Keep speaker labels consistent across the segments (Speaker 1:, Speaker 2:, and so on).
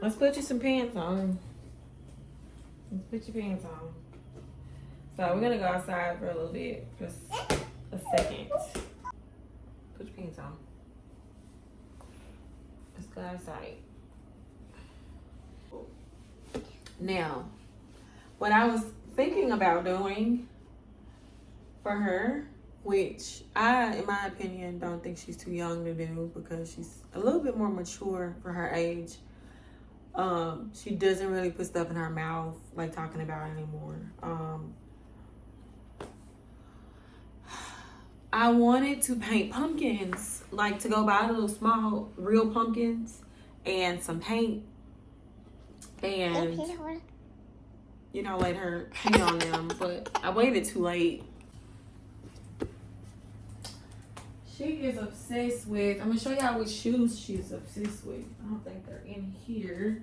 Speaker 1: Let's put you some pants on. Let's put your pants on. So we're gonna go outside for a little bit, just a second. Put your pants on. Let's go outside. Now, what I was thinking about doing for her, which I, in my opinion, don't think she's too young to do because she's a little bit more mature for her age. She doesn't really put stuff in her mouth like talking about anymore. I wanted to paint pumpkins, like to go buy little small real pumpkins and some paint and, you know, let her paint on them, but I waited too late. She is obsessed with, I'm gonna show y'all which shoes she's obsessed with. I don't think they're in here.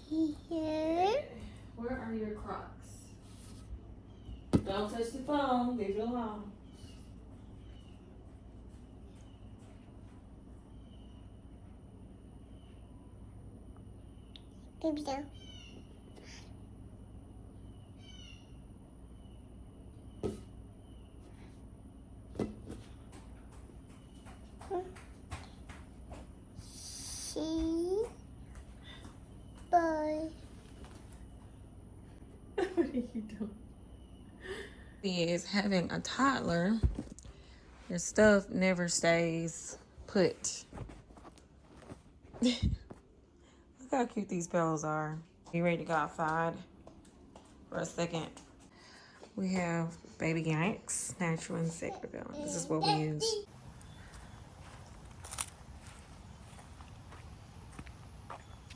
Speaker 2: Here.
Speaker 1: Where are your Crocs? Don't touch the phone, leave it alone.
Speaker 2: Baby down. See, boy.
Speaker 1: What are you doing? He is having a toddler. Your stuff never stays put. Look how cute these pillows are. You ready to go outside for a second? We have baby yanks, natural insect repellent. This is what we use.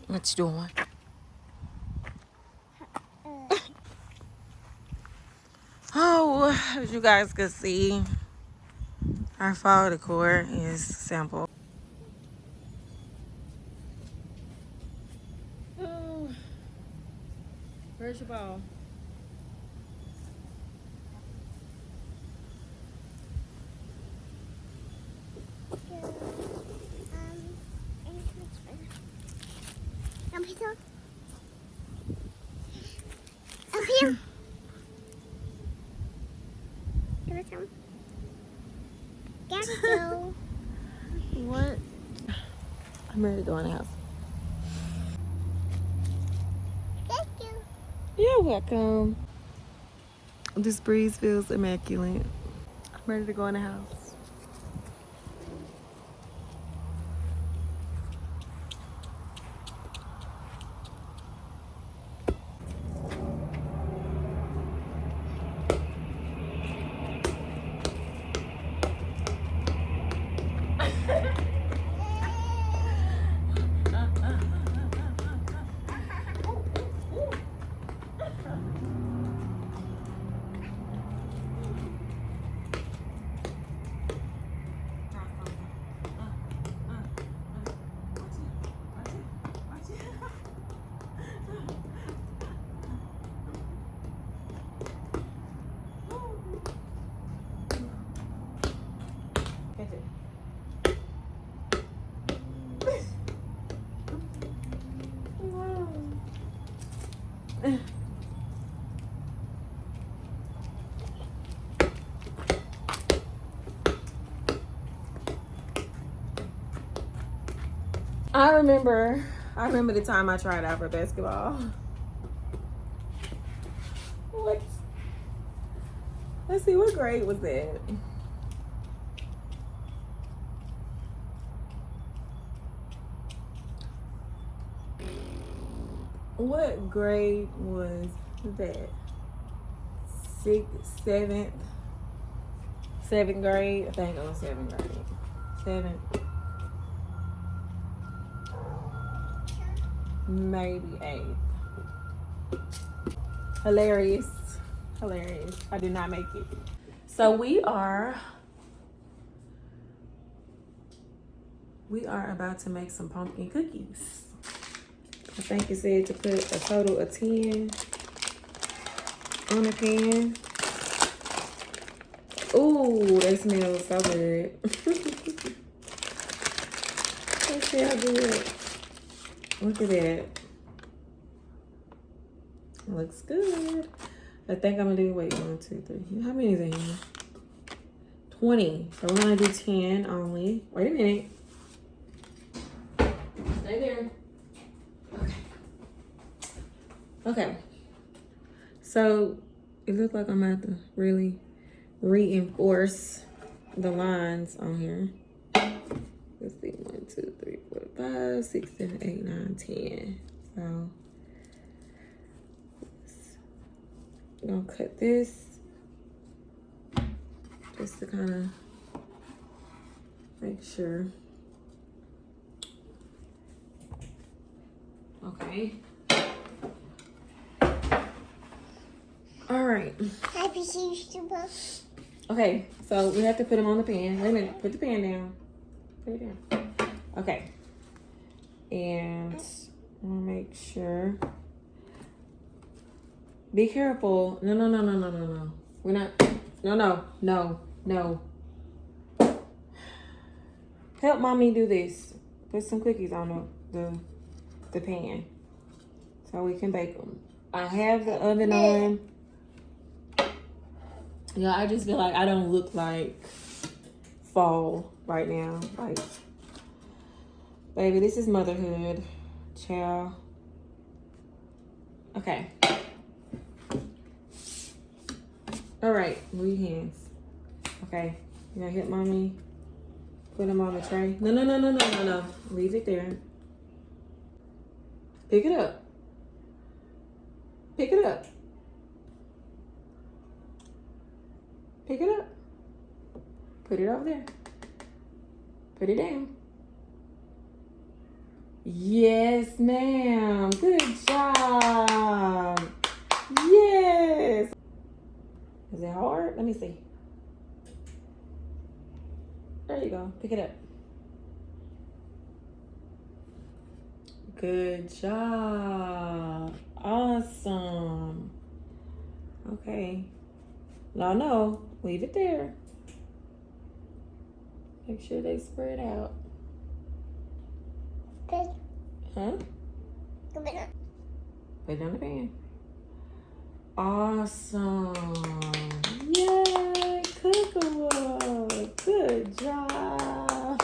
Speaker 1: What you doing? Oh, as you guys can see, our fall decor is simple. Oh, where's your ball?
Speaker 2: Up here. Give it some. Got you.
Speaker 1: What? I'm ready to go in the house.
Speaker 2: Thank you.
Speaker 1: You're welcome. This breeze feels immaculate. I'm ready to go in the house. I remember the time I tried out for basketball. What? Let's see, what grade was that? What grade was that? Seventh grade? I think it was 7th grade. 7th. Maybe 8th. Hilarious. Hilarious. I did not make it. So we are about to make some pumpkin cookies. I think it said to put a total of 10 on the pan. Ooh, they smell so good. Let's see how good. Look at that. Looks good. I think I'm gonna do, wait, 1, 2, 3. How many is in here? 20. So we're gonna do 10 only. Wait a minute. Stay there. Okay. Okay. So it looks like I'm gonna have to really reinforce the lines on here. Let's see, 1, 2, 3, 4, 5, 6, 7, 8, 9, 10. So I'm gonna cut this just to kind of make sure. Okay. All right.
Speaker 2: Happy YouTuber.
Speaker 1: Okay, so we have to put them on the pan. Wait a minute, put the pan down. Put it down. Okay. And I'm gonna make sure. Be careful. No. We're not. No. Help mommy do this. Put some cookies on the pan so we can bake them. I have the oven on. Yeah, I just feel like I don't look like fall right now. Like, baby, this is motherhood, child. Okay. All right, move your hands. Okay, you gonna hit mommy? Put them on the tray. No. Leave it there. Pick it up. Pick it up. Pick it up. Put it over there. Put it down. Yes, ma'am. Good job. Yes. Is it hard? Let me see. There you go. Pick it up. Good job. Awesome. Okay. No. Leave it there. Make sure they spread out.
Speaker 2: Good.
Speaker 1: Huh?
Speaker 2: Come here.
Speaker 1: Put it on the pan. Awesome. Yay, Cocoa. Good job.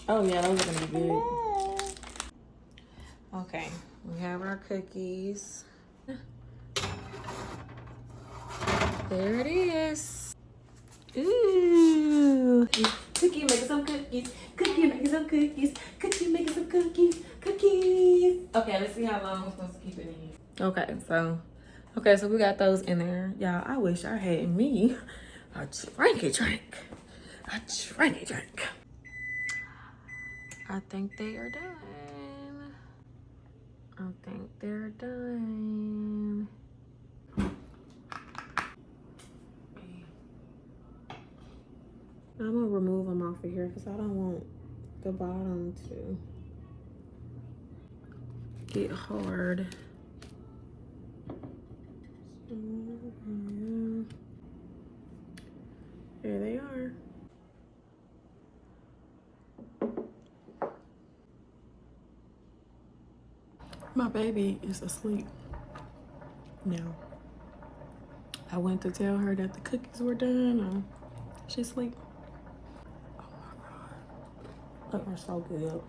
Speaker 1: Oh yeah, those are gonna be good. Okay, we have our cookies. There it is. Ooh. Cookie making some cookies. Cookie making some cookies. Cookie making some cookies. Cookies. Okay, let's see how long we're supposed to keep it in here. Okay, so we got those in there. Y'all, I wish I had me a drink. I think they are done. I'm gonna remove them off of here because I don't want the bottom to get hard. So, yeah. There they are. My baby is asleep now. I went to tell her that the cookies were done. She's asleep. Oh my God. They are so good.